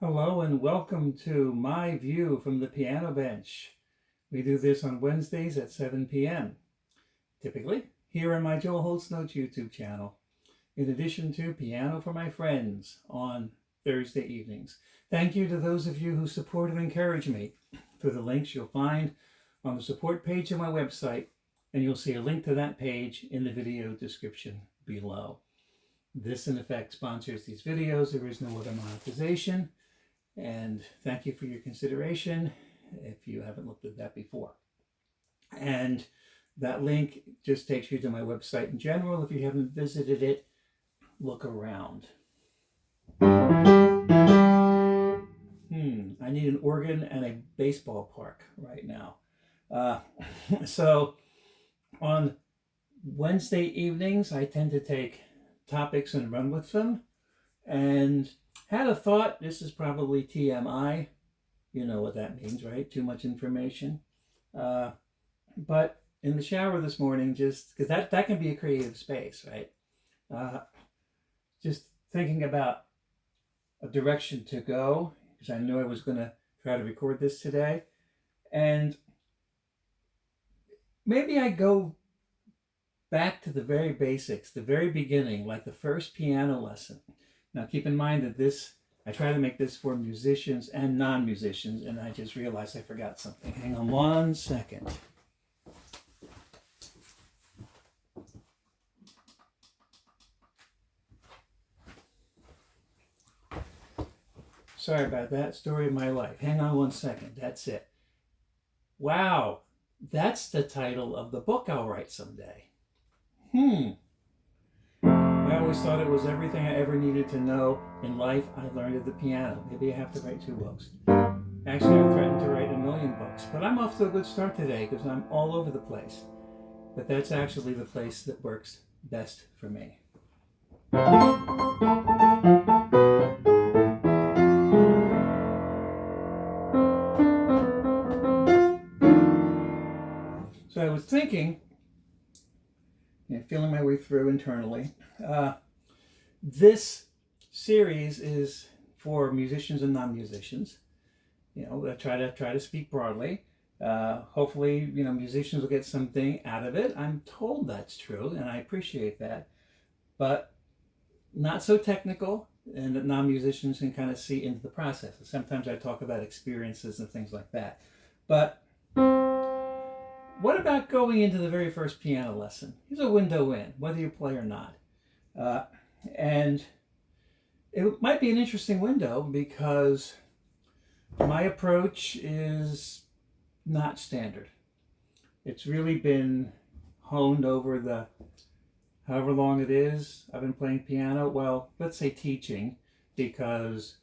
Hello and welcome to my view from the piano bench. We do this on Wednesdays at 7 p.m. typically here on my Joel Holt's Notes YouTube channel, in addition to Piano for My Friends on Thursday evenings. Thank you to those of you who support and encourage me through the links you'll find on the support page of my website, and you'll see a link to that page in the video description below. This in effect sponsors these videos. There is no other monetization. And thank you for your consideration if you haven't looked at that before. And that link just takes you to my website in general. If you haven't visited it, look around. I need an organ and a baseball park right now. So on Wednesday evenings, I tend to take topics and run with them. And had a thought, this is probably TMI. You know what that means, right? Too much information. But in the shower this morning, just because that can be a creative space, right? Just thinking about a direction to go, because I knew I was going to try to record this today. And maybe I go back to the very basics, the very beginning, like the first piano lesson. Now, keep in mind that I try to make this for musicians and non-musicians, and I just realized I forgot something. Hang on one second. Sorry about that. Story of my life. Hang on one second. That's it. Wow, that's the title of the book I'll write someday. I always thought it was everything I ever needed to know in life I learned at the piano. Maybe I have to write 2 books. Actually, I threatened to write 1,000,000 books, but I'm off to a good start today because I'm all over the place. But that's actually the place that works best for me. So I was thinking, feeling my way through internally, this series is for musicians and non-musicians. I try to speak broadly. Hopefully, musicians will get something out of it. I'm told that's true, and I appreciate that. But not so technical, and that non-musicians can kind of see into the process. Sometimes I talk about experiences and things like that. But what about going into the very first piano lesson? Here's a window in, whether you play or not. And it might be an interesting window because my approach is not standard. It's really been honed over the however long it is I've been playing piano. Well, let's say teaching, because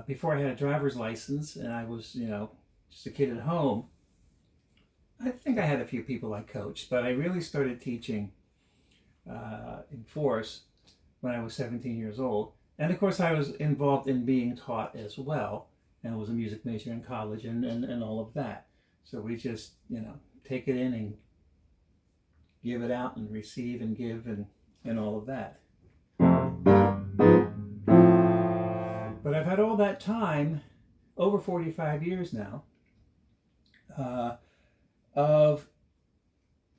before I had a driver's license and I was, just a kid at home, I think I had a few people I coached, but I really started teaching in force when I was 17 years old. And of course, I was involved in being taught as well, and was a music major in college and all of that. So we just, take it in and give it out and receive and give and all of that. But I've had all that time, over 45 years now, of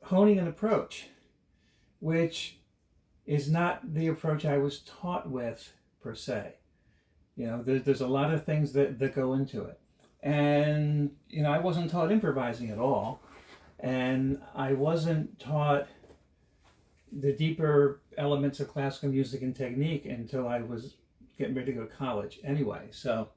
honing an approach, which is not the approach I was taught with per se. There's a lot of things that go into it. And, I wasn't taught improvising at all. And I wasn't taught the deeper elements of classical music and technique until I was getting ready to go to college anyway. So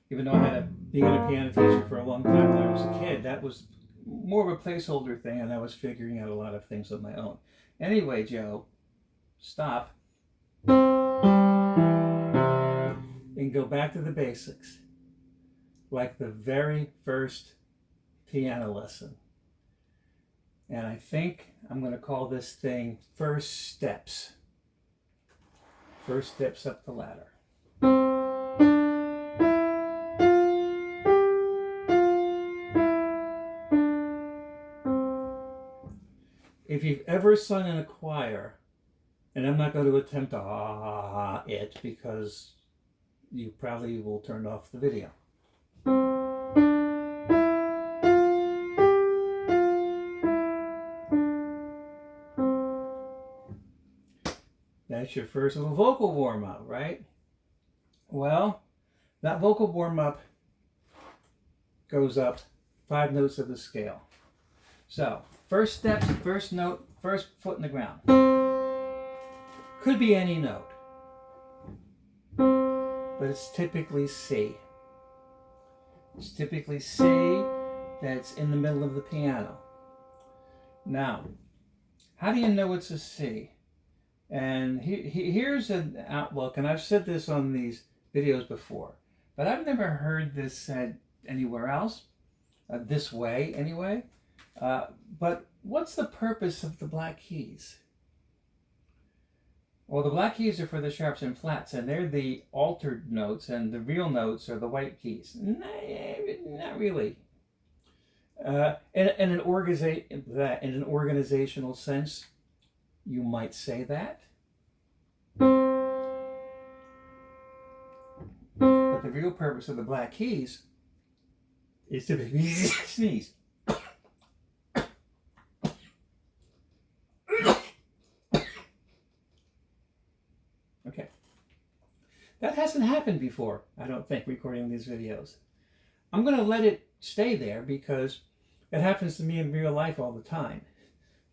even though I had been a piano teacher for a long time when I was a kid, that was more of a placeholder thing, and I was figuring out a lot of things on my own. Anyway, Joe, stop and go back to the basics, like the very first piano lesson. And I think I'm going to call this thing First Steps. First steps up the ladder. If you've ever sung in a choir, and I'm not going to attempt to it because you probably will turn off the video. That's your first little vocal warm-up, right? Well, that vocal warm-up goes up 5 notes of the scale. So, first steps, first note, first foot in the ground. Could be any note, but it's typically C. It's typically C that's in the middle of the piano. Now, how do you know it's a C? And here's an outlook, and I've said this on these videos before, but I've never heard this said anywhere else, this way anyway. But what's the purpose of the black keys? Well, the black keys are for the sharps and flats, and they're the altered notes, and the real notes are the white keys. Not really. In an organizational sense, you might say that. But the real purpose of the black keys is to sneeze. Okay. That hasn't happened before, I don't think, recording these videos. I'm going to let it stay there because it happens to me in real life all the time.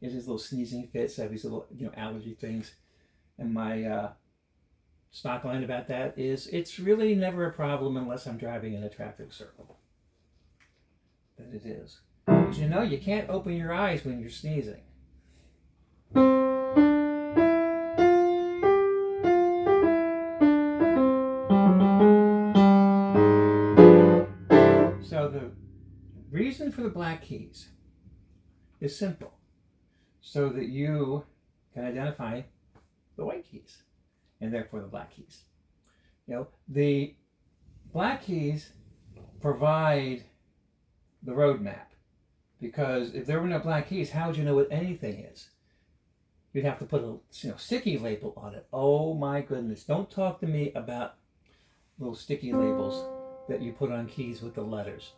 There's these little sneezing fits, I have these little, allergy things. And my stock line about that is, it's really never a problem unless I'm driving in a traffic circle. That it is. Because you can't open your eyes when you're sneezing. So the reason for the black keys is simple. So that you can identify the white keys, and therefore the black keys. The black keys provide the roadmap, because if there were no black keys, how would you know what anything is? You'd have to put a sticky label on it. Oh my goodness! Don't talk to me about little sticky labels that you put on keys with the letters.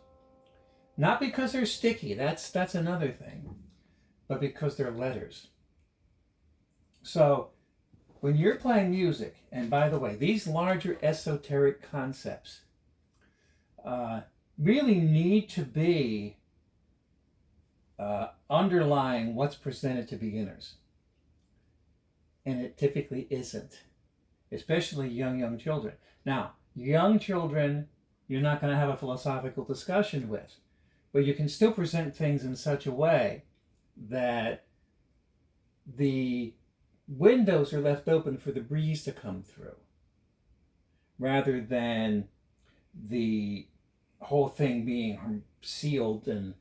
Not because they're sticky. That's another thing. But because they're letters. So, when you're playing music, and by the way, these larger esoteric concepts really need to be underlying what's presented to beginners. And it typically isn't, especially young children. Now, young children, you're not going to have a philosophical discussion with, but you can still present things in such a way that the windows are left open for the breeze to come through, rather than the whole thing being sealed and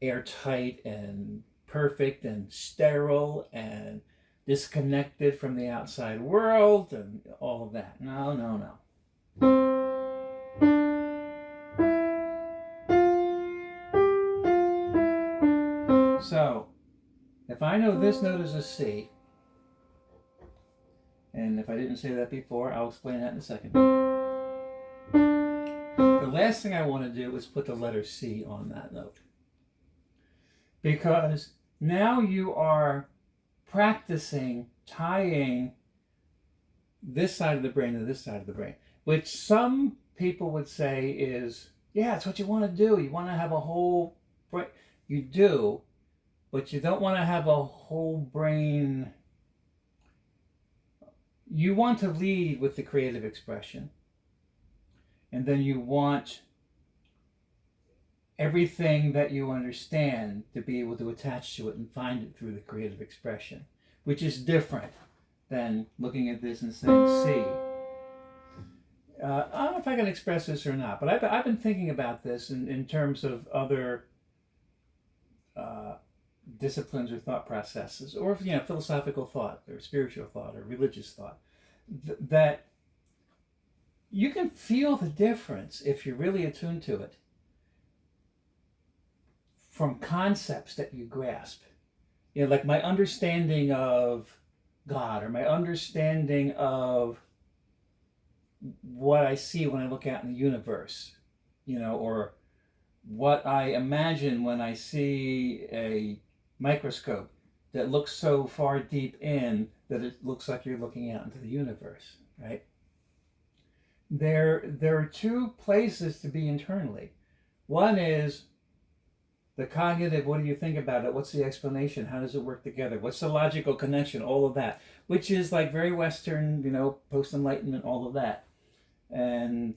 airtight and perfect and sterile and disconnected from the outside world and all of that. No. So, if I know this note is a C, and if I didn't say that before, I'll explain that in a second. The last thing I want to do is put the letter C on that note. Because now you are practicing tying this side of the brain to this side of the brain, which some people would say is, yeah, it's what you want to do. You want to have a whole brain. You do, but you don't want to have a whole brain. You want to lead with the creative expression. And then you want everything that you understand to be able to attach to it and find it through the creative expression, which is different than looking at this and saying C. I don't know if I can express this or not, but I've been thinking about this in terms of other disciplines or thought processes, or philosophical thought or spiritual thought or religious thought, that you can feel the difference if you're really attuned to it from concepts that you grasp. Like my understanding of God, or my understanding of what I see when I look out in the universe, or what I imagine when I see a microscope that looks so far deep in that it looks like you're looking out into the universe, right? There are two places to be internally. One is the cognitive, what do you think about it? What's the explanation? How does it work together? What's the logical connection? All of that, which is like very Western, post-enlightenment, all of that. And,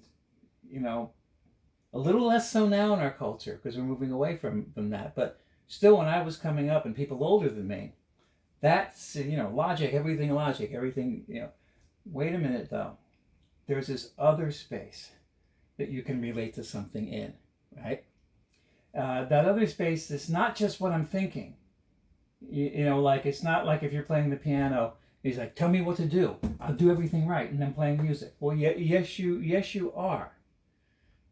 a little less so now in our culture because we're moving away from that. But still, when I was coming up and people older than me, that's, logic, everything, Wait a minute, though. There's this other space that you can relate to something in, right? That other space is not just what I'm thinking. Like it's not like if you're playing the piano, he's like, tell me what to do. I'll do everything right, and I'm playing music. Well, yes, you are.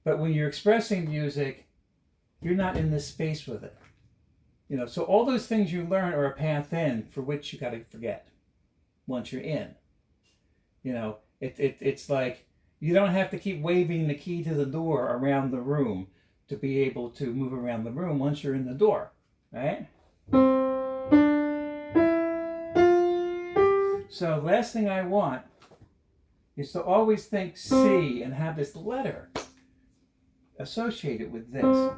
But when you're expressing music, you're not in this space with it. So all those things you learn are a path in for which you got to forget once you're in. It's like you don't have to keep waving the key to the door around the room to be able to move around the room once you're in the door, right? So last thing I want is to always think C and have this letter associated with this.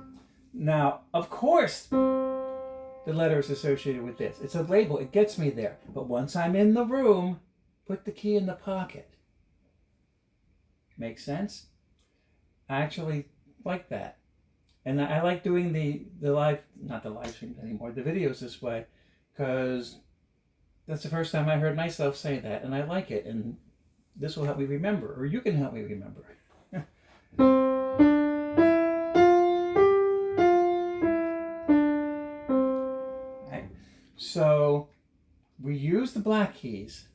Now, of course, the letter is associated with this. It's a label. It gets me there. But once I'm in the room, put the key in the pocket. Make sense? I actually like that. And I like doing the live, not the live streams anymore, the videos this way, because that's the first time I heard myself say that, and I like it. And this will help me remember, or you can help me remember. Right. So we use the black keys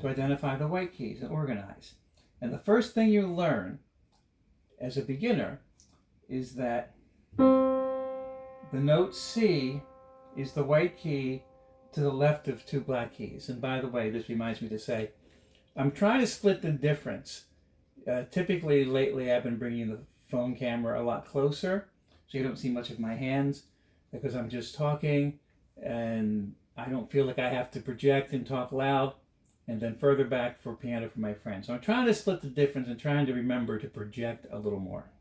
to identify the white keys and organize. And the first thing you learn as a beginner is that the note C is the white key to the left of two black keys. And by the way, this reminds me to say, I'm trying to split the difference. Typically, lately, I've been bringing the phone camera a lot closer, so you don't see much of my hands, because I'm just talking, and I don't feel like I have to project and talk loud, and then further back for piano for my friends. So I'm trying to split the difference and trying to remember to project a little more.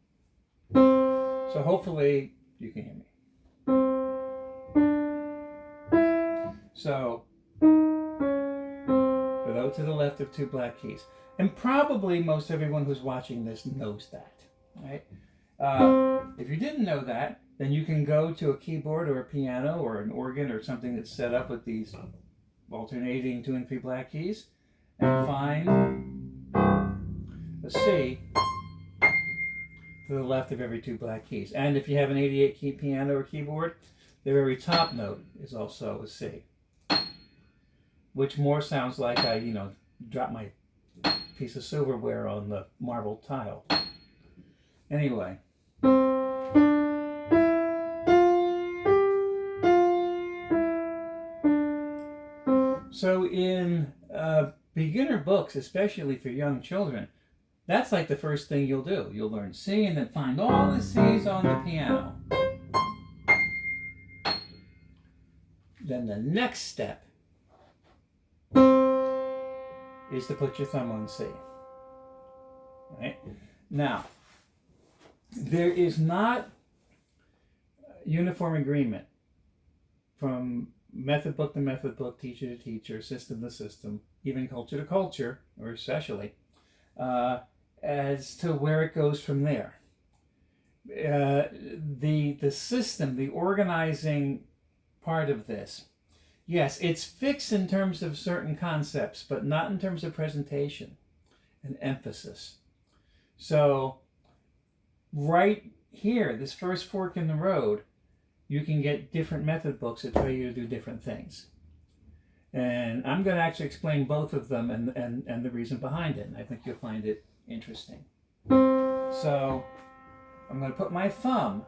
So hopefully you can hear me. So, the note to the left of two black keys. And probably most everyone who's watching this knows that, right? If you didn't know that, then you can go to a keyboard or a piano or an organ or something that's set up with these alternating 2 and 3 black keys and find a C to the left of every 2 black keys. And if you have an 88 key piano or keyboard, the very top note is also a C, which more sounds like I, drop my piece of silverware on the marble tile. Anyway. So in beginner books, especially for young children, that's like the first thing you'll do. You'll learn C and then find all the C's on the piano. Then the next step is to put your thumb on C. Right? Now, there is not uniform agreement from method book to method book, teacher to teacher, system to system, even culture to culture, or especially, as to where it goes from there. The system, the organizing part of this, yes, it's fixed in terms of certain concepts, but not in terms of presentation and emphasis. So, right here, this first fork in the road, you can get different method books that tell you to do different things. And I'm going to actually explain both of them and the reason behind it. And I think you'll find it interesting. So I'm going to put my thumb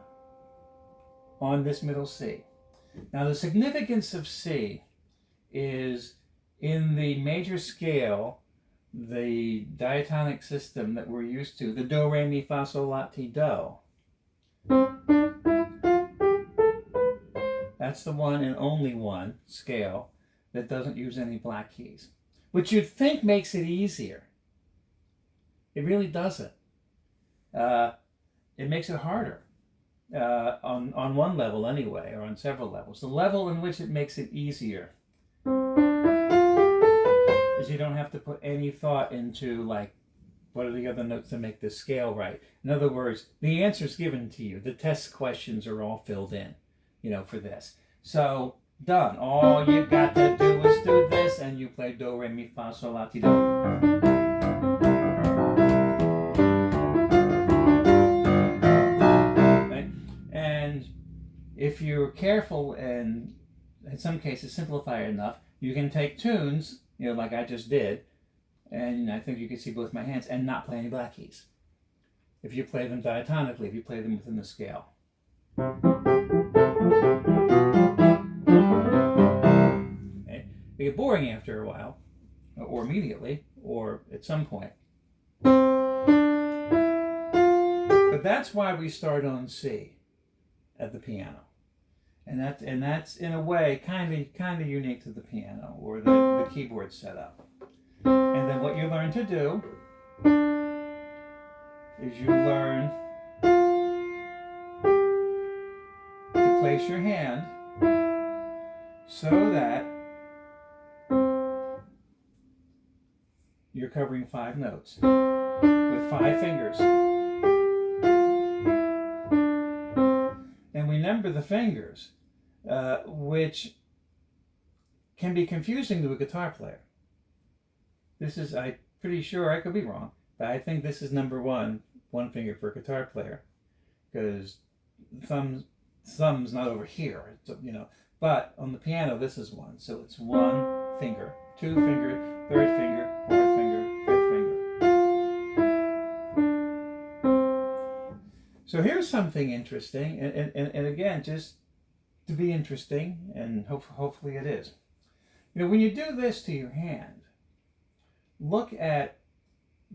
on this middle C. Now the significance of C is in the major scale, the diatonic system that we're used to, the do, re, mi, fa, sol, la, ti, do. That's the one and only one scale that doesn't use any black keys, which you'd think makes it easier. It really doesn't. It makes it harder on one level anyway, or on several levels. The level in which it makes it easier is you don't have to put any thought into, like, what are the other notes to make this scale right. In other words, the answer's given to you. The test questions are all filled in, for this. So, done. All you got to do is do this, and you play do, re, mi, fa, sol, la, ti, do. Right? And if you're careful and, in some cases, simplify it enough, you can take tunes, like I just did, and I think you can see both my hands, and not play any black keys. If you play them diatonically, if you play them within the scale. Okay? They get boring after a while, or immediately, or at some point. But that's why we start on C at the piano. And that's in a way kind of unique to the piano or the keyboard setup. And then what you learn to do is you learn to place your hand so that you're covering 5 notes with 5 fingers. And remember the fingers, which can be confusing to a guitar player. This is, I'm pretty sure, I could be wrong, but I think this is number one finger for a guitar player, because thumb's not over here, but on the piano this is 1, so it's 1 finger, 2 finger, 3rd finger, 4th finger, 5th finger. So here's something interesting, and again, just to be interesting, and hopefully it is. When you do this to your hand, look at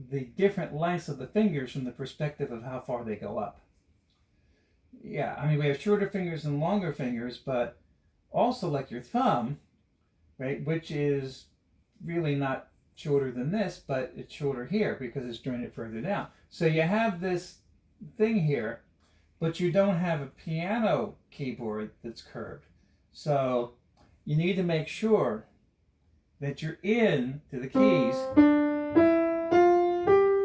the different lengths of the fingers from the perspective of how far they go up. Yeah, I mean, we have shorter fingers and longer fingers, but also like your thumb, right, which is really not shorter than this, but it's shorter here because it's jointed further down. So you have this thing here, but you don't have a piano keyboard that's curved. So you need to make sure that you're in to the keys.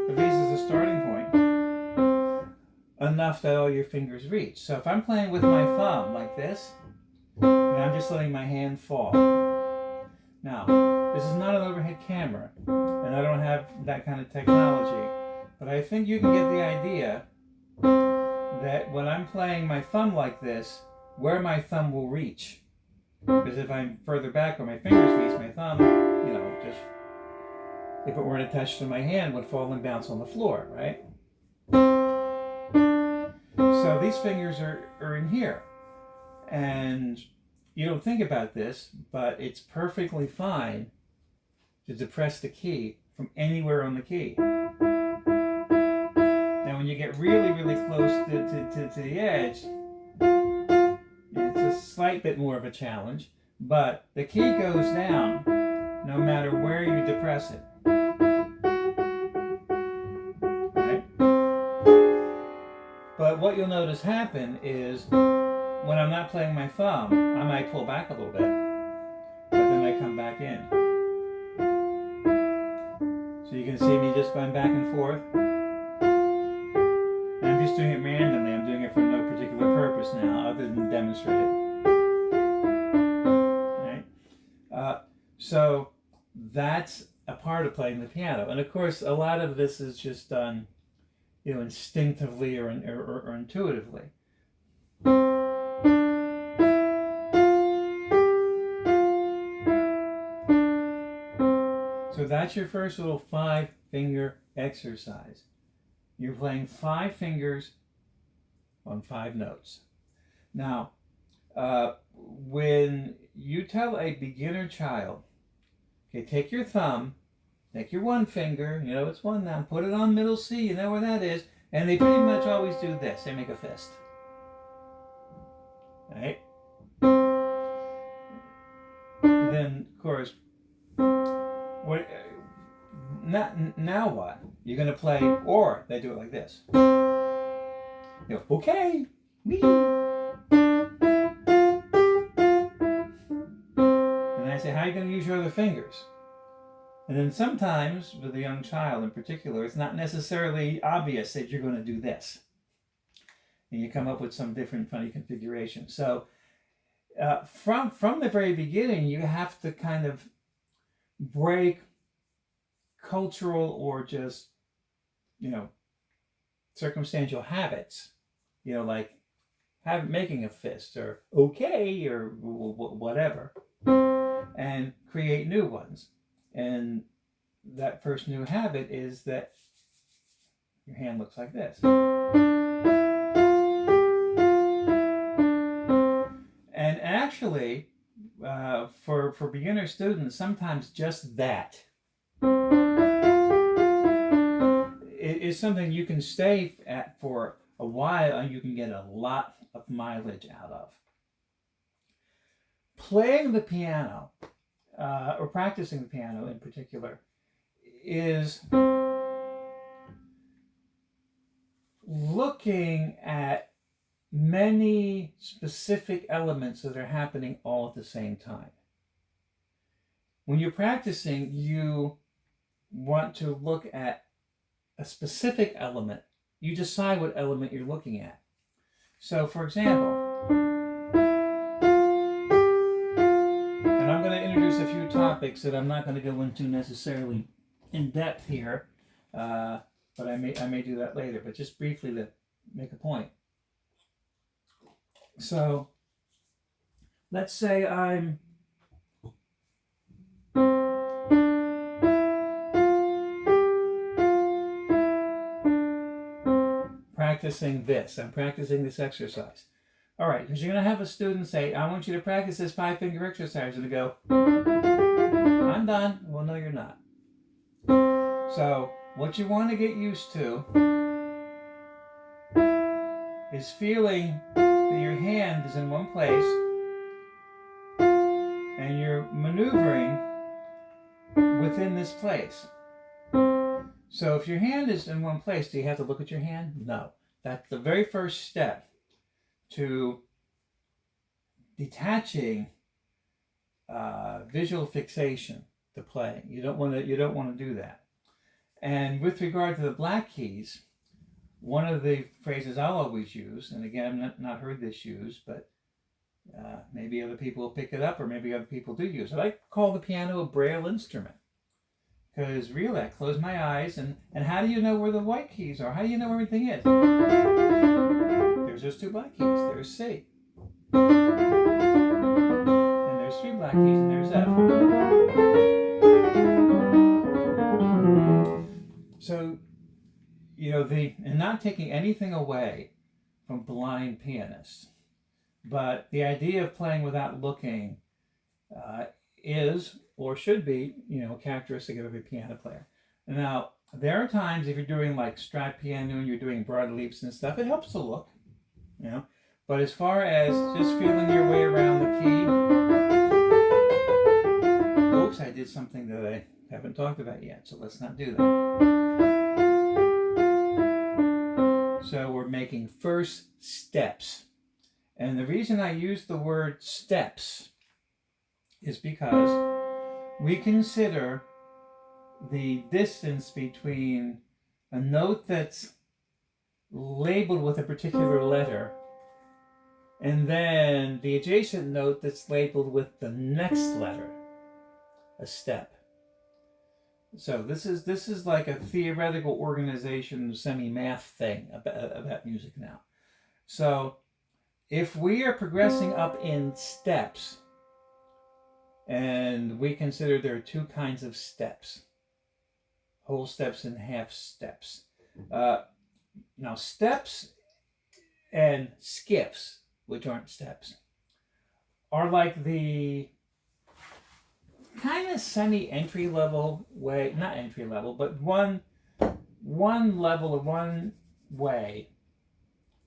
These is the starting point, enough that all your fingers reach. So if I'm playing with my thumb like this, and I'm just letting my hand fall. Now, this is not an overhead camera, and I don't have that kind of technology, but I think you can get the idea that when I'm playing my thumb like this, where my thumb will reach. Because if I'm further back where my fingers reach, my thumb, just, if it weren't attached to my hand, would fall and bounce on the floor, right? So these fingers are in here. And you don't think about this, but it's perfectly fine to depress the key from anywhere on the key. Now when you get really, really close to the edge, it's a slight bit more of a challenge, but the key goes down no matter where you depress it. Right? But what you'll notice happen is when I'm not playing my thumb, I might pull back a little bit, but then I come back in. So you can see me just going back and forth. And I'm just doing it randomly. I'm doing it for no particular purpose now, other than demonstrate it. Right? So that's a part of playing the piano. And of course, a lot of this is just done, instinctively or intuitively. So that's your first little 5-finger exercise. You're playing 5 fingers on 5 notes. Now, when you tell a beginner child, okay, take your thumb Take your one finger, you know it's one now, put it on middle C, you know where that is, and they pretty much always do this. They make a fist. Right? And then, of course, what? Now what? You're going to play, or they do it like this. You go, okay, me. And I say, how are you going to use your other fingers? And then sometimes, with a young child in particular, it's not necessarily obvious that you're going to do this. And you come up with some different funny configuration. So from the very beginning, you have to kind of break cultural or just, circumstantial habits, like making a fist or okay or whatever, and create new ones. And that first new habit is that your hand looks like this. And actually, for beginner students, sometimes just that is something you can stay at for a while and you can get a lot of mileage out of. Playing the piano, or practicing the piano in particular, is looking at many specific elements that are happening all at the same time. When you're practicing, you want to look at a specific element. You decide what element you're looking at. So, for example, and I'm going to introduce a few topics that I'm not going to go into necessarily in depth here, but I may do that later, but just briefly to make a point. So, let's say I'm practicing this. I'm practicing this exercise. All right, because you're going to have a student say, I want you to practice this 5-finger exercise. And they go, I'm done. Well, no, you're not. So, what you want to get used to is feeling that your hand is in one place and you're maneuvering within this place. So if your hand is in one place, do you have to look at your hand? No. That's the very first step to detaching visual fixation to playing. You don't want to do that. And with regard to the black keys, one of the phrases I'll always use, and again, I've not heard this used, but maybe other people will pick it up, or maybe other people do use it. I call the piano a braille instrument. Because really, I close my eyes, and how do you know where the white keys are? How do you know where everything is? There's those 2 black keys. There's C. And there's 3 black keys, and there's F. So, and not taking anything away from blind pianists, but the idea of playing without looking is, or should be, a characteristic of every piano player. Now, there are times if you're doing like strat piano and you're doing broad leaps and stuff, it helps to look, But as far as just feeling your way around the key, oops, I did something that I haven't talked about yet, so let's not do that. So we're making first steps. And the reason I use the word steps is because we consider the distance between a note that's labeled with a particular letter and then the adjacent note that's labeled with the next letter a step. So this is like a theoretical organization, semi-math thing about music now. So if we are progressing up in steps, and we consider there are 2 kinds of steps, whole steps and half steps. Now steps and skips, which aren't steps, are like the kind of semi-entry level way, not entry level, but one level of one way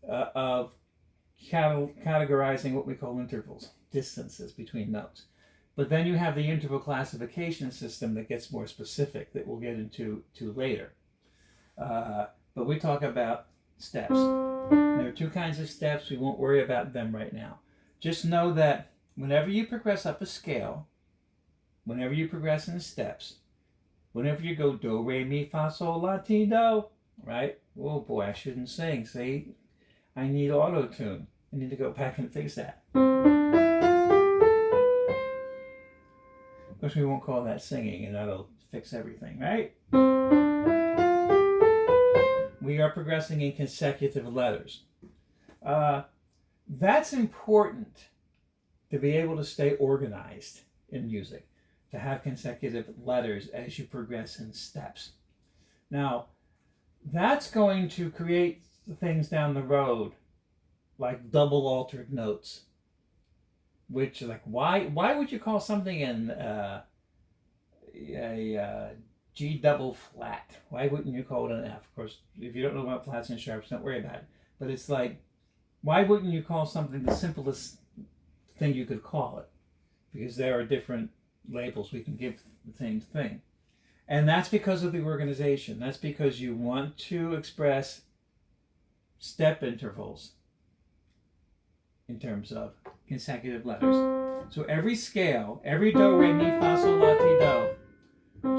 of categorizing what we call intervals, distances between notes. But then you have the interval classification system that gets more specific that we'll get into later. But we talk about steps. There are two kinds of steps. We won't worry about them right now. Just know that whenever you progress up a scale, whenever you progress in steps, whenever you go do, re, mi, fa, sol, la, ti, do, right? Oh boy, I shouldn't sing. See, I need auto-tune. I need to go back and fix that. Of course, we won't call that singing, and that'll fix everything, right? We are progressing in consecutive letters. That's important to be able to stay organized in music, to have consecutive letters as you progress in steps. Now, that's going to create things down the road like double altered notes, which like why would you call something in a G double flat? Why wouldn't you call it an F? Of course, if you don't know about flats and sharps, don't worry about it. But it's like, why wouldn't you call something the simplest thing you could call it? Because there are different labels we can give the same thing. And that's because of the organization. That's because you want to express step intervals in terms of consecutive letters. So every scale, every do, re, mi, fa, sol, la, ti, do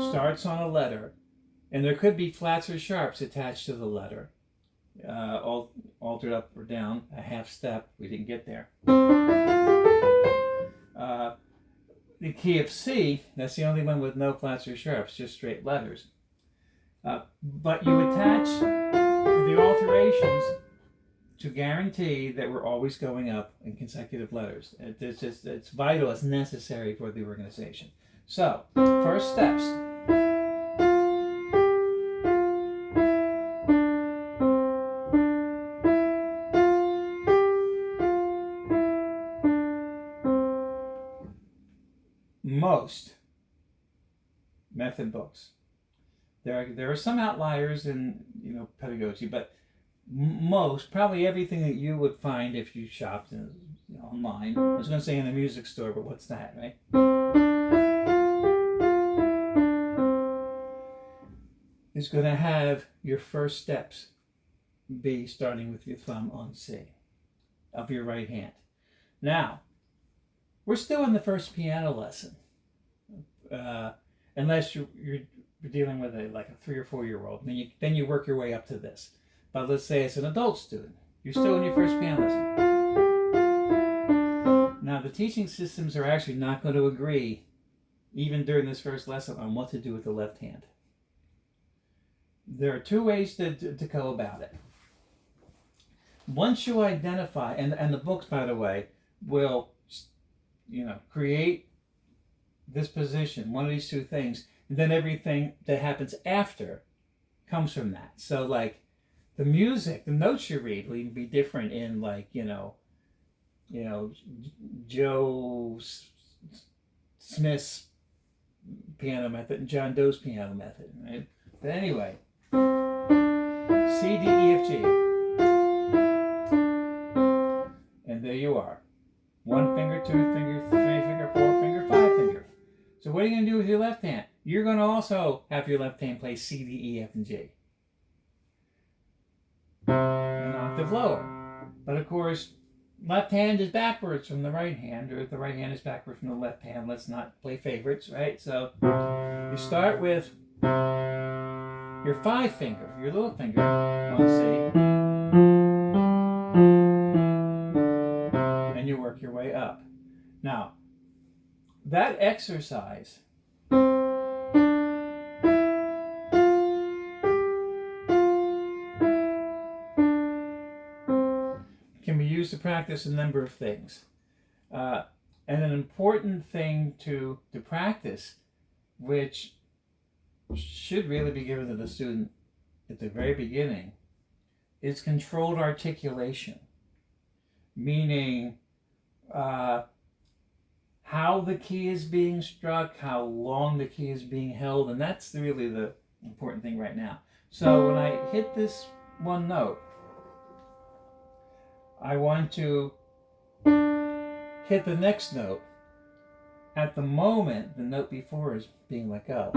starts on a letter, and there could be flats or sharps attached to the letter, altered up or down, a half step. We didn't get there. The key of C, that's the only one with no flats or sharps, just straight letters. But you attach the alterations to guarantee that we're always going up in consecutive letters. It's vital, it's necessary for the organization. So, first steps. Most method books. There are some outliers in pedagogy, but most, probably everything that you would find if you shopped online. I was going to say in a music store, but what's that, right? Is going to have your first steps be starting with your thumb on C of your right hand. Now, we're still in the first piano lesson, unless you're dealing with a 3 or 4 year old. Then you work your way up to this. But let's say it's an adult student. You're still in your first piano lesson. Now, the teaching systems are actually not going to agree, even during this first lesson, on what to do with the left hand. There are two ways to go about it. Once you identify, and the books, by the way, will create this position, one of these two things, and then everything that happens after comes from that. So like the music, the notes you read will even be different in Joe Smith's piano method and John Doe's piano method, right? But anyway, C, D, E, F, G. And there you are. 1 finger, 2 finger, 3 finger, 4 finger, 5 finger. So what are you going to do with your left hand? You're going to also have your left hand play C, D, E, F, and G. An octave lower. But of course, left hand is backwards from the right hand, or the right hand is backwards from the left hand. Let's not play favorites, right? So you start with your 5 finger, your little finger on C, and you work your way up. Now, that exercise can be used to practice a number of things. And an important thing to practice, which should really be given to the student at the very beginning, is controlled articulation. Meaning, how the key is being struck, how long the key is being held, and that's really the important thing right now. So when I hit this one note, I want to hit the next note at the moment the note before is being let go.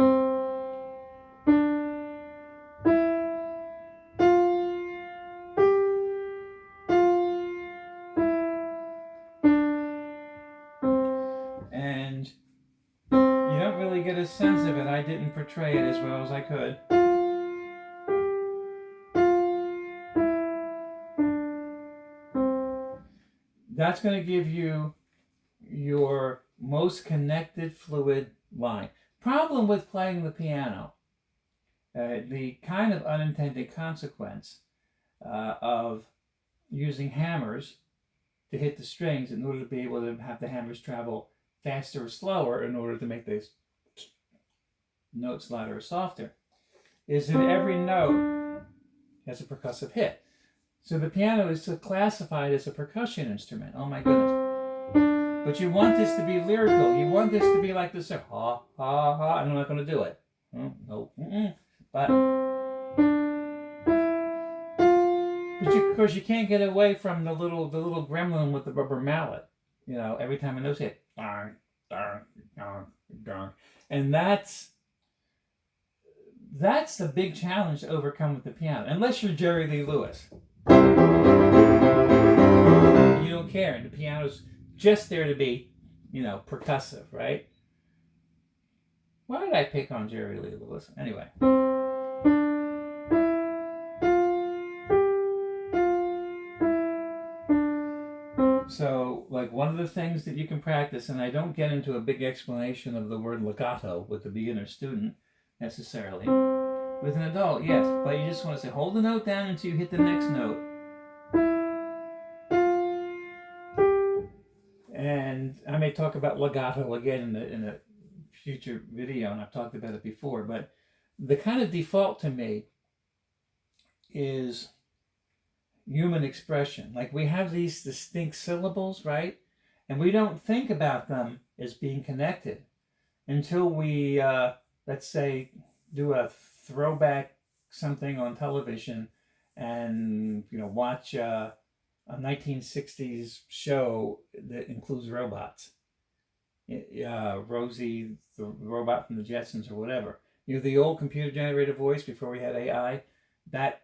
And you don't really get a sense of it. I didn't portray it as well as I could. That's going to give you your most connected fluid line. Problem with playing the piano, the kind of unintended consequence of using hammers to hit the strings in order to be able to have the hammers travel faster or slower in order to make the notes louder or softer, is that every note has a percussive hit. So the piano is classified as a percussion instrument. Oh my goodness. But you want this to be lyrical. You want this to be like this, ha, ha, ha, and I'm not going to do it. No. But of course, you can't get away from the little gremlin with the rubber mallet. You know, every time a note's hit, darn, darn, darn, darn. And that's the big challenge to overcome with the piano. Unless you're Jerry Lee Lewis. You don't care. And the piano's just there to be, percussive, right? Why did I pick on Jerry Lee Lewis? Anyway. So, like, one of the things that you can practice, and I don't get into a big explanation of the word legato with the beginner student necessarily. With an adult, yes, but you just want to say, hold the note down until you hit the next note. And I may talk about legato again in a future video, and I've talked about it before, but the kind of default to me is human expression. Like, we have these distinct syllables, right? And we don't think about them as being connected until we, let's say, do a throwback something on television and, watch a 1960s show that includes robots. Rosie, the robot from the Jetsons or whatever. The old computer-generated voice before we had AI, that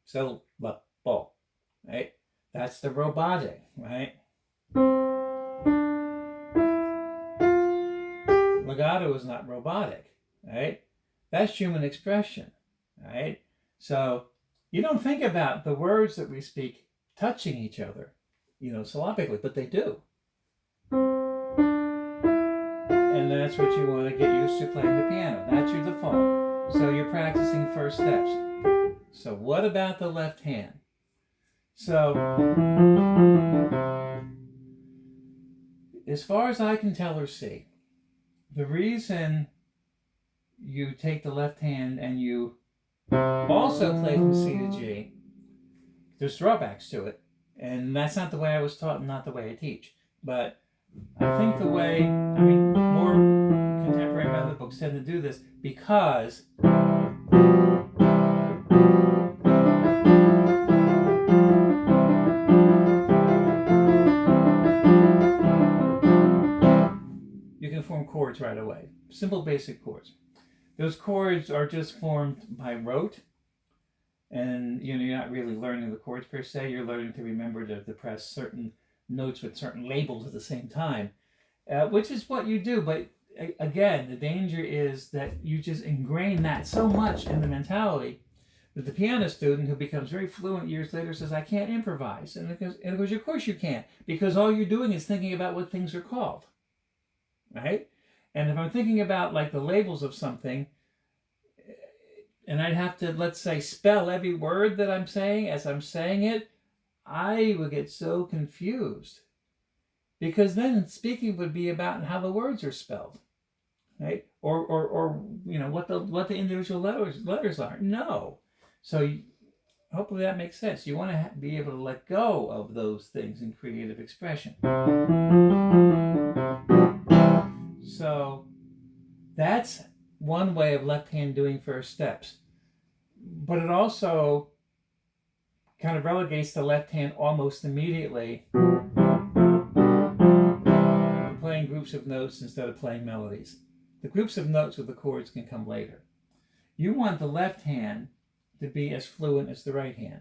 syllable, right? That's the robotic, right? Legato is not robotic, right? That's human expression, right? So you don't think about the words that we speak touching each other, syllabically, but they do. And that's what you want to get used to playing the piano. That's your default. So you're practicing first steps. So what about the left hand? So as far as I can tell or see, the reason you take the left hand and you also play from C to G, there's drawbacks to it. And that's not the way I was taught and not the way I teach. But I think more contemporary method books tend to do this because you can form chords right away. Simple, basic chords. Those chords are just formed by rote. And you're not really learning the chords per se. You're learning to remember to press certain notes with certain labels at the same time, which is what you do. But again, the danger is that you just ingrain that so much in the mentality that the piano student who becomes very fluent years later says, I can't improvise. And it goes, of course you can't, because all you're doing is thinking about what things are called, right? And if I'm thinking about like the labels of something, and I'd have to, let's say, spell every word that I'm saying as I'm saying it, I would get so confused. Because then speaking would be about how the words are spelled, right? Or what the individual letters are. No. So hopefully that makes sense. You want to be able to let go of those things in creative expression. So that's one way of left hand doing first steps. But it also kind of relegates the left hand almost immediately. We're playing groups of notes instead of playing melodies. The groups of notes with the chords can come later. You want the left hand to be as fluent as the right hand.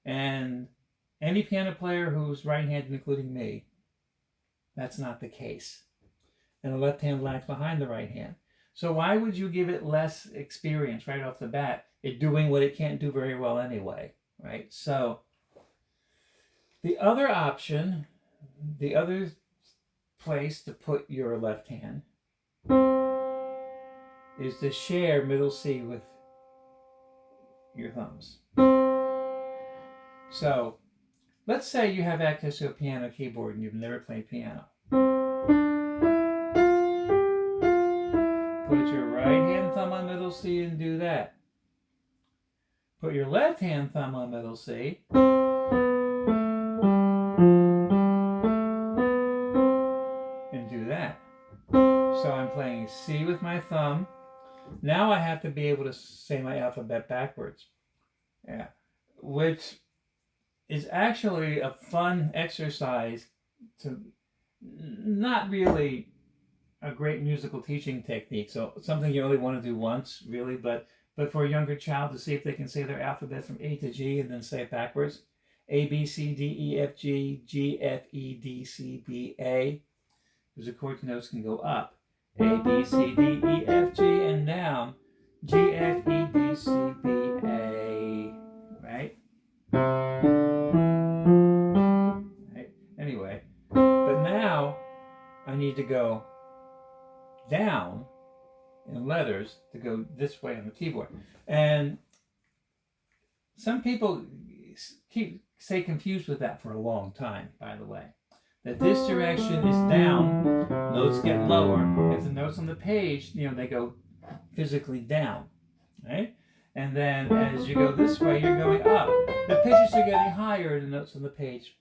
And any piano player who's right-handed, including me, that's not the case. And the left hand lags behind the right hand. So why would you give it less experience right off the bat at doing what it can't do very well anyway, right? So the other option, the other place to put your left hand is to share middle C with your thumbs. So let's say you have access to a piano keyboard and you've never played piano. Put your right hand thumb on middle C and do that. Put your left hand thumb on middle C and do that. So I'm playing C with my thumb. Now I have to be able to say my alphabet backwards. Yeah. Which is actually a fun exercise to not really a great musical teaching technique. So something you only want to do once, really, but for a younger child to see if they can say their alphabet from A to G and then say it backwards. A, B, C, D, E, F, G, G, F, E, D, C, B, A. Because the chord notes can go up. A, B, C, D, E, F, G, and down. G, F, E, D, C, B, A. Right? Right? Anyway, but now I need to go down in letters to go this way on the keyboard. And some people stay confused with that for a long time, by the way. That this direction is down, notes get lower. If the notes on the page, they go physically down, right? And then as you go this way, you're going up. The pitches are getting higher, the notes on the page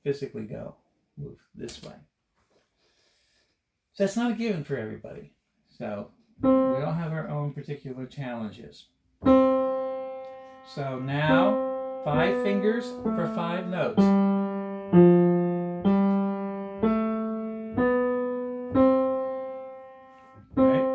physically move this way. So that's not a given for everybody. So we all have our own particular challenges. So now, 5 fingers for 5 notes. Right?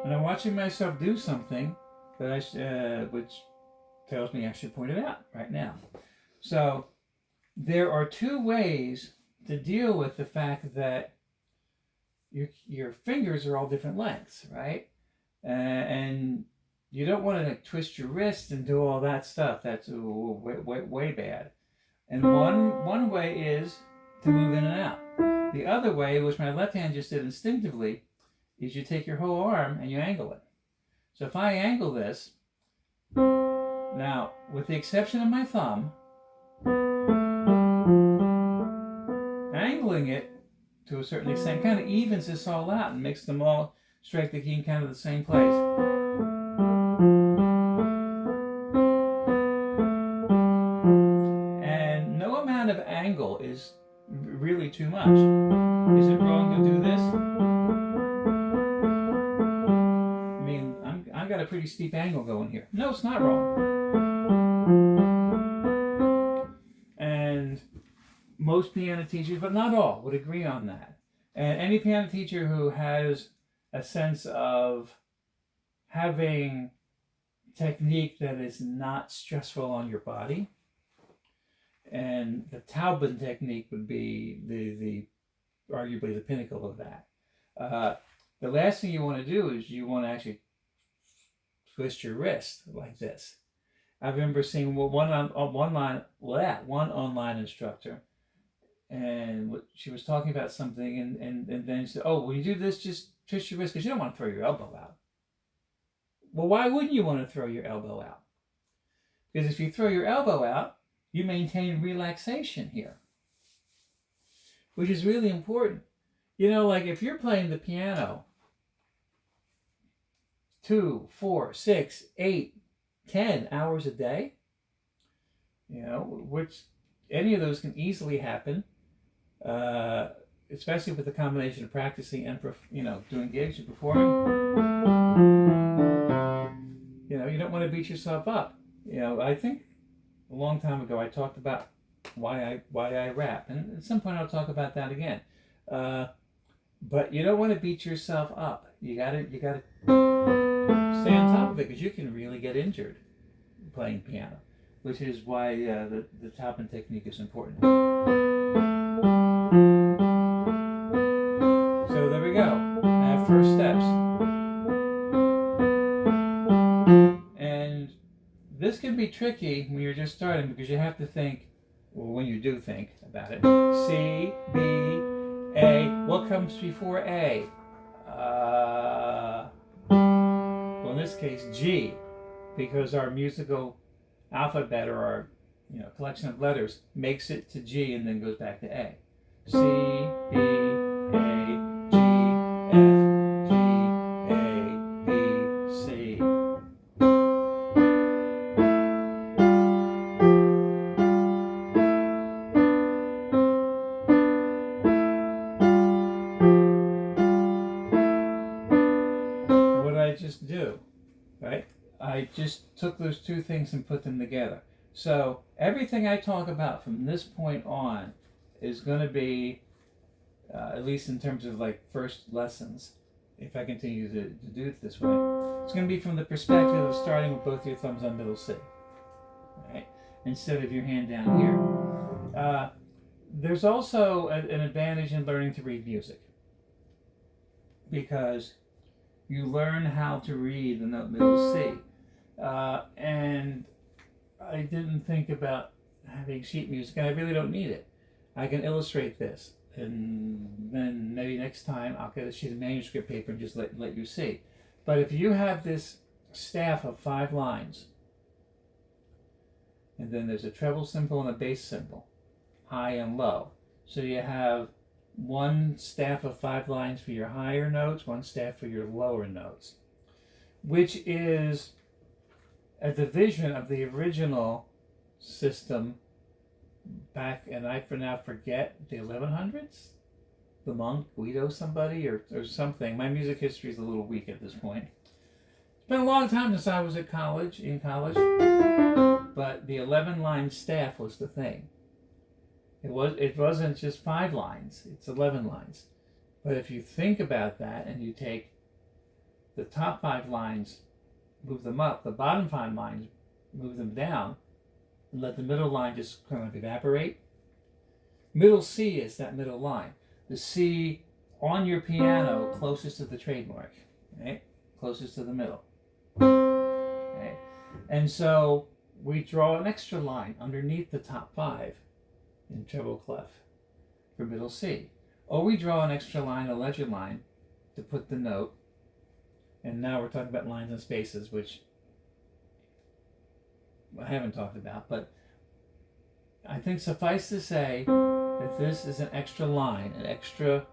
And I'm watching myself do something that which tells me I should point it out right now. So there are 2 ways to deal with the fact that your fingers are all different lengths, right? And you don't want to twist your wrist and do all that stuff. That's way bad. And one way is to move in and out. The other way, which my left hand just did instinctively, is you take your whole arm and you angle it. So if I angle this, now with the exception of my thumb, angling it to a certain extent kind of evens this all out and makes them all strike the key in kind of the same place. And no amount of angle is really too much. Is it wrong to do this? I mean, I've got a pretty steep angle going here. No, it's not wrong. And most piano teachers, but not all, would agree on that. And any piano teacher who has a sense of having technique that is not stressful on your body, and the Taubman technique would be the arguably the pinnacle of that. The last thing you want to do is you want to actually twist your wrist like this. I remember seeing one online instructor, and she was talking about something, and then she said, "Oh, when you do this, just twist your wrist because you don't want to throw your elbow out." Well, why wouldn't you want to throw your elbow out? Because if you throw your elbow out, you maintain relaxation here, which is really important. Like if you're playing the piano 2, 4, 6, 8, 10 hours a day, which any of those can easily happen, especially with the combination of practicing and doing gigs and performing. You don't want to beat yourself up. I think a long time ago I talked about why I rap, and at some point I'll talk about that again. But you don't want to beat yourself up. You gotta stay on top of it, because you can really get injured playing piano, which is why the tapping technique is important. So there we go. I have first steps. And this can be tricky when you're just starting, because you have to think, well, when you do think about it, C, B, A. What comes before A? Well, in this case, G, because our musical alphabet, or our collection of letters, makes it to G and then goes back to A. C, B, A, G, F, G, A, B, C. What did I just do? Right? I just took those two things and put them together. So everything I talk about from this point on is going to be, at least in terms of like first lessons, if I continue to do it this way, it's going to be from the perspective of starting with both your thumbs on middle C, right? Instead of your hand down here. There's also an advantage in learning to read music, because you learn how to read the note middle C. And I didn't think about having sheet music, and I really don't need it. I can illustrate this, and then maybe next time I'll get a sheet of manuscript paper and just let you see. But if you have this staff of 5 lines, and then there's a treble symbol and a bass symbol, high and low. So you have one staff of 5 lines for your higher notes, one staff for your lower notes, which is a division of the original system back, and I for now forget, the 1100s? The monk, Guido somebody, or something. My music history is a little weak at this point. It's been a long time since I was in college, but the 11-line staff was the thing. It wasn't just 5 lines, it's 11 lines. But if you think about that, and you take the top 5 lines, move them up, the bottom 5 lines, move them down, and let the middle line just kind of evaporate. Middle C is that middle line. The C on your piano closest to the trademark, right? Closest to the middle. Okay? And so we draw an extra line underneath the top 5 in treble clef for middle C. Or we draw an extra line, a legend line, to put the note. And now we're talking about lines and spaces, which I haven't talked about, but I think suffice to say that this is an extra line, an extra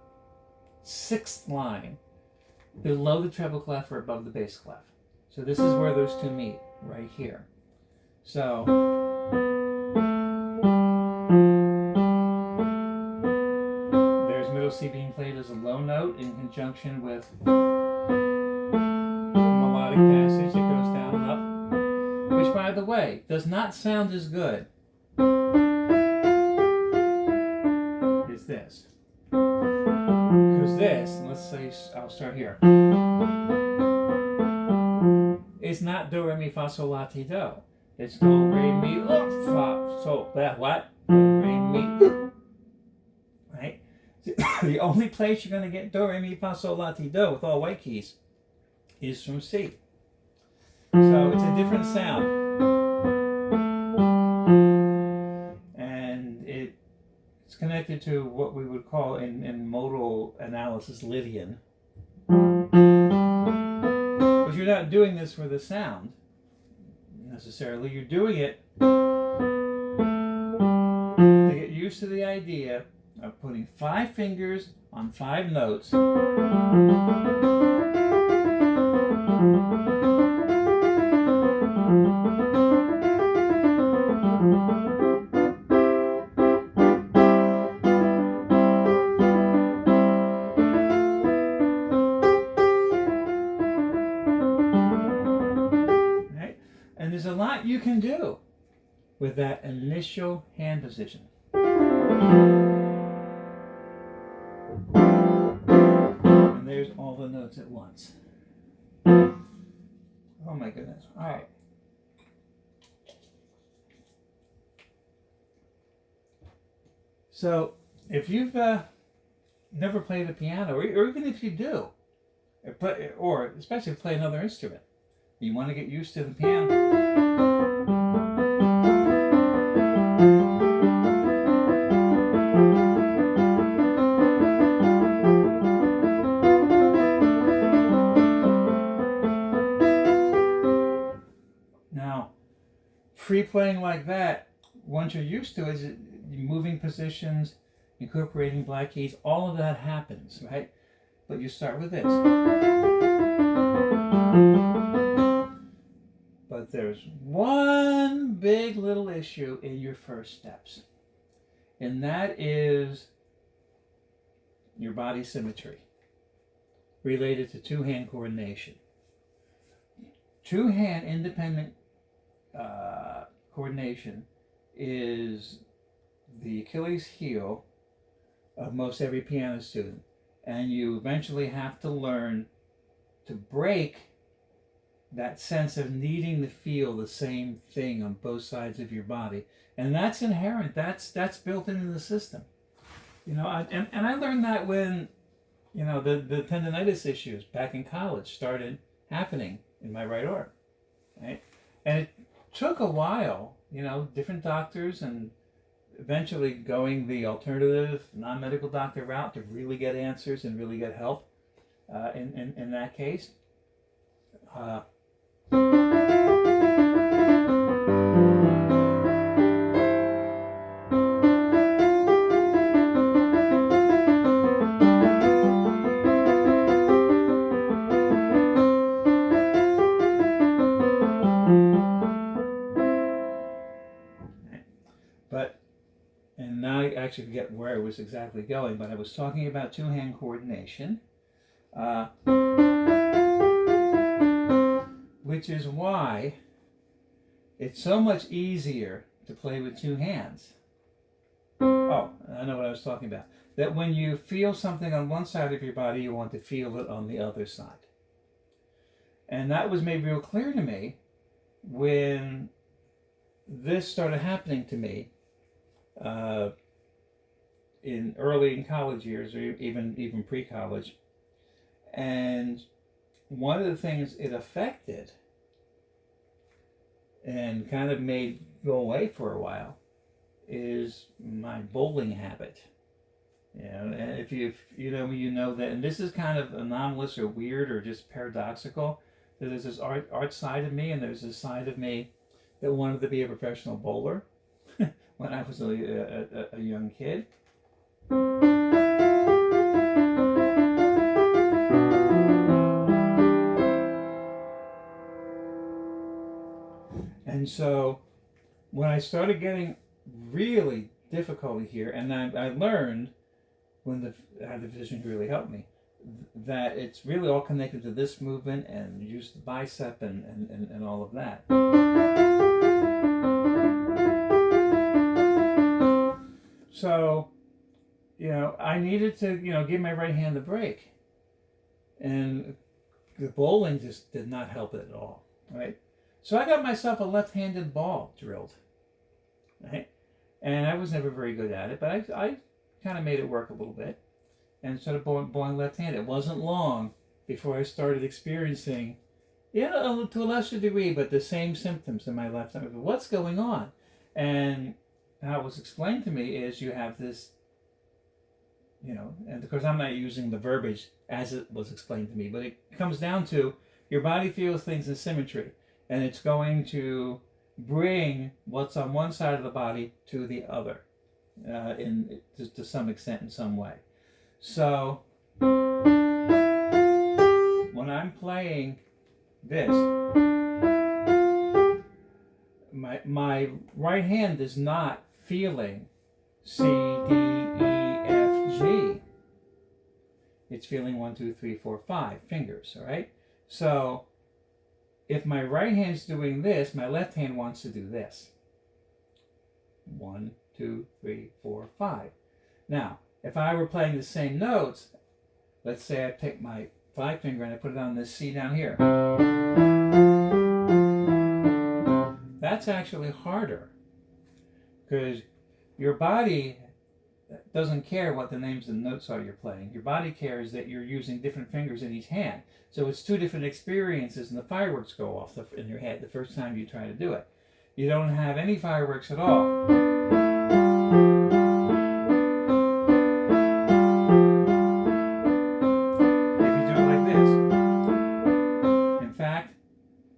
6th line below the treble clef or above the bass clef. So this is where those two meet, right here. So there's middle C being played as a low note in conjunction with a melodic passage that goes down and up, which, by the way, does not sound as good as this. Because this, let's say, I'll start here, is not do, re, mi, fa, sol, la, ti, do. It's do, re, mi, fa, sol, what? Do, re, mi. Right? The only place you're going to get do, re, mi, fa, sol, la, ti, do with all white keys is from C. So it's a different sound. And it's connected to what we would call in modal analysis Lydian. But you're not doing this for the sound necessarily. You're doing it to get used to the idea of putting 5 fingers on 5 notes. Right? And there's a lot you can do with that initial hand position. And there's all the notes at once. Oh my goodness. All right. So if you've never played the piano, or even if you do, or especially play another instrument, you want to get used to the piano. Now, free playing like that, once you're used to it, is moving positions, incorporating black keys, all of that happens, right? But you start with this. But there's one big little issue in your first steps, and that is your body symmetry related to two-hand coordination. Two-hand independent coordination is the Achilles heel of most every piano student, and you eventually have to learn to break that sense of needing to feel the same thing on both sides of your body, and that's inherent. That's built into the system. You know, and I learned that when, you know, the tendonitis issues back in college started happening in my right arm, right? And it took a while, you know, different doctors, and eventually going the alternative non-medical doctor route to really get answers and really get help in that case. But, and now I actually forget where I was exactly going, but I was talking about two-hand coordination, which is why it's so much easier to play with two hands. Oh, I know what I was talking about. That when you feel something on one side of your body, you want to feel it on the other side. And that was made real clear to me when this started happening to me in college years, or even pre-college. And one of the things it affected and kind of made go away for a while is my bowling habit. You know, and if you know that, and this is kind of anomalous or weird or just paradoxical. There's this art side of me, and there's this side of me that wanted to be a professional bowler when I was a young kid. And so when I started getting really difficulty here, and I learned when the physician really helped me, that it's really all connected to this movement, and use the bicep and all of that. So, you know, I needed to, you know, give my right hand a break. And the bowling just did not help it at all, right? So I got myself a left-handed ball drilled, right? And I was never very good at it, but I kind of made it work a little bit. And started bowling left-handed. It wasn't long before I started experiencing, to a lesser degree, but the same symptoms in my left arm. What's going on? And how it was explained to me is you have this, you know, and of course I'm not using the verbiage as it was explained to me, but it comes down to your body feels things in symmetry, and it's going to bring what's on one side of the body to the other. to some extent, in some way. So when I'm playing this, my right hand is not feeling C, D, E, F, G. It's feeling 1, 2, 3, 4, 5 fingers, all right? So if my right hand's doing this, my left hand wants to do this. 1, 2, 3, 4, 5. Now, if I were playing the same notes, let's say I pick my 5 finger and I put it on this C down here. That's actually harder because your body doesn't care what the names of the notes are you're playing. Your body cares that you're using different fingers in each hand. So it's two different experiences, and the fireworks go off in your head the first time you try to do it. You don't have any fireworks at all. If you do it like this. In fact,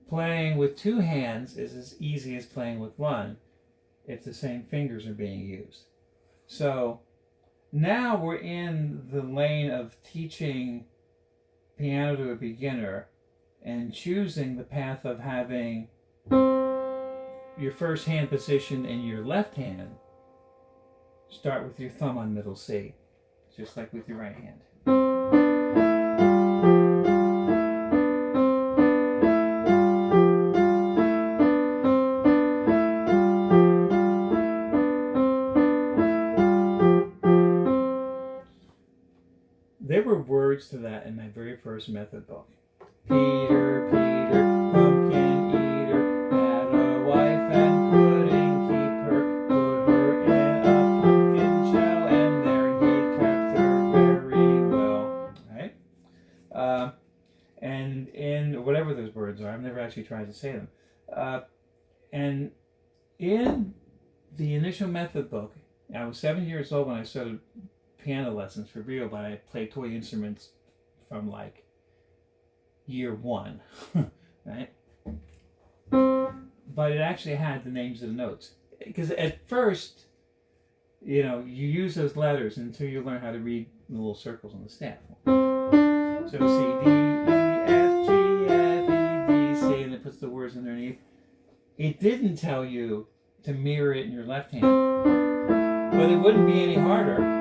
playing with two hands is as easy as playing with one if the same fingers are being used. So now we're in the lane of teaching piano to a beginner and choosing the path of having your first hand position in your left hand start with your thumb on middle C, just like with your right hand. There were words to that in my very first method book. Peter, Peter, pumpkin eater, had a wife and couldn't keep her. Put her in a pumpkin shell and there he kept her very well. Right? And in whatever those words are, I've never actually tried to say them. And in the initial method book, I was 7 years old when I started piano lessons for real, but I played toy instruments from like year 1, right? But it actually had the names of the notes. Because at first, you know, you use those letters until you learn how to read the little circles on the staff. So C, D, E, F, G, F, E, D, C, and it puts the words underneath. It didn't tell you to mirror it in your left hand. But it wouldn't be any harder.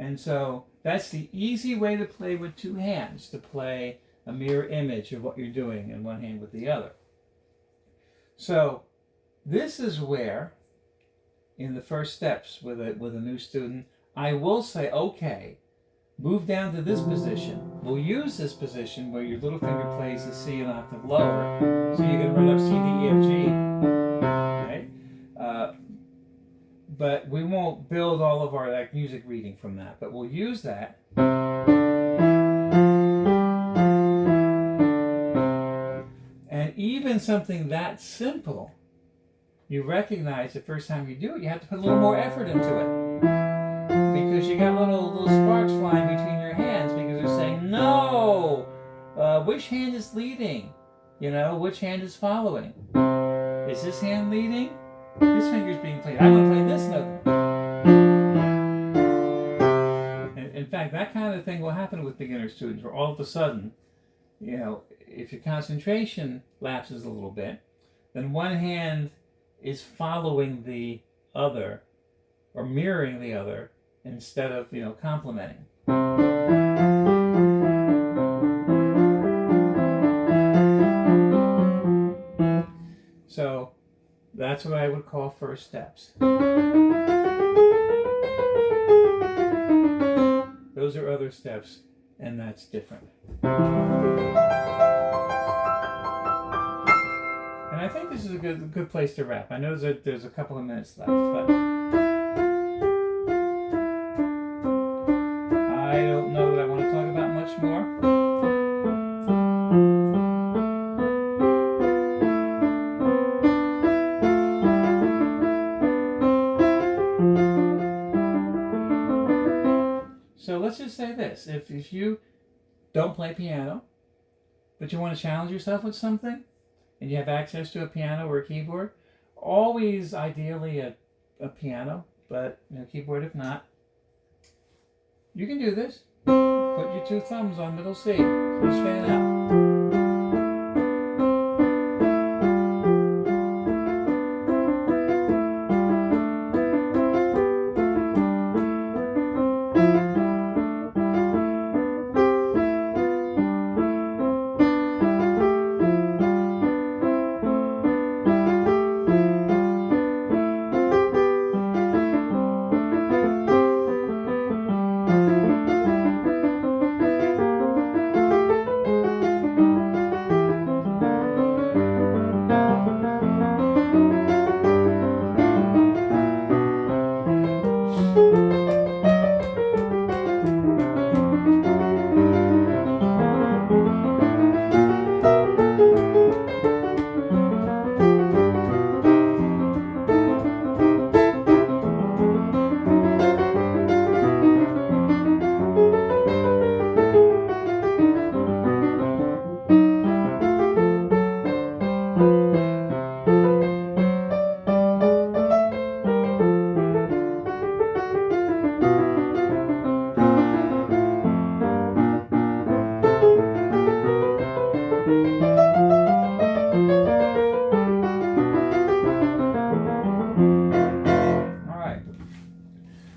And so that's the easy way to play with two hands, to play a mirror image of what you're doing in one hand with the other. So this is where, in the first steps with a new student, I will say, okay, move down to this position. We'll use this position where your little finger plays the C an octave lower. So you're going to run up C, D, E, F, G. Right? But we won't build all of our like music reading from that, but we'll use that. And even something that simple, you recognize the first time you do it, you have to put a little more effort into it. Because you got little sparks flying between your hands because they're saying, no! Which hand is leading? You know, which hand is following? Is this hand leading? This finger's being played. I want to play this note. And in fact, that kind of thing will happen with beginner students, where all of a sudden, you know, if your concentration lapses a little bit, then one hand is following the other or mirroring the other instead of, you know, complementing. So that's what I would call first steps. Those are other steps, and that's different. And I think this is a good place to wrap. I know there's a couple of minutes left, but I don't know that I want to talk about much more. So let's just say this. If you don't play piano, but you want to challenge yourself with something, and you have access to a piano or a keyboard, always ideally a piano, but keyboard if not. You can do this. Put your two thumbs on middle C. Just fan out.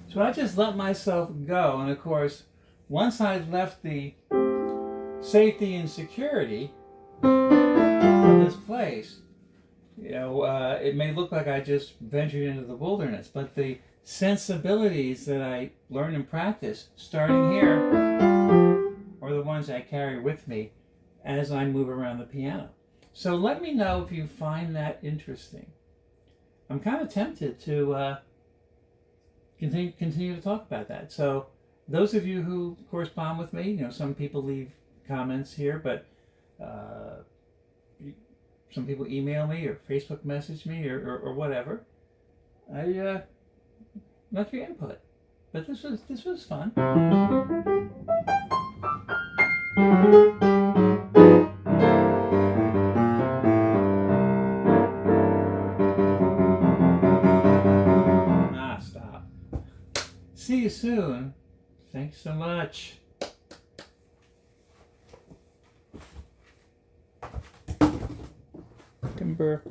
So I just let myself go, and of course, once I've left the safety and security of this place, it may look like I just ventured into the wilderness, but the sensibilities that I learn and practice starting here are the ones I carry with me as I move around the piano. So let me know if you find that interesting. I'm kind of tempted to continue to talk about that. So those of you who correspond with me, some people leave comments here, but some people email me or Facebook message me or whatever. I like your input, but this was fun. Stop. See you soon. Thanks so much. Timber.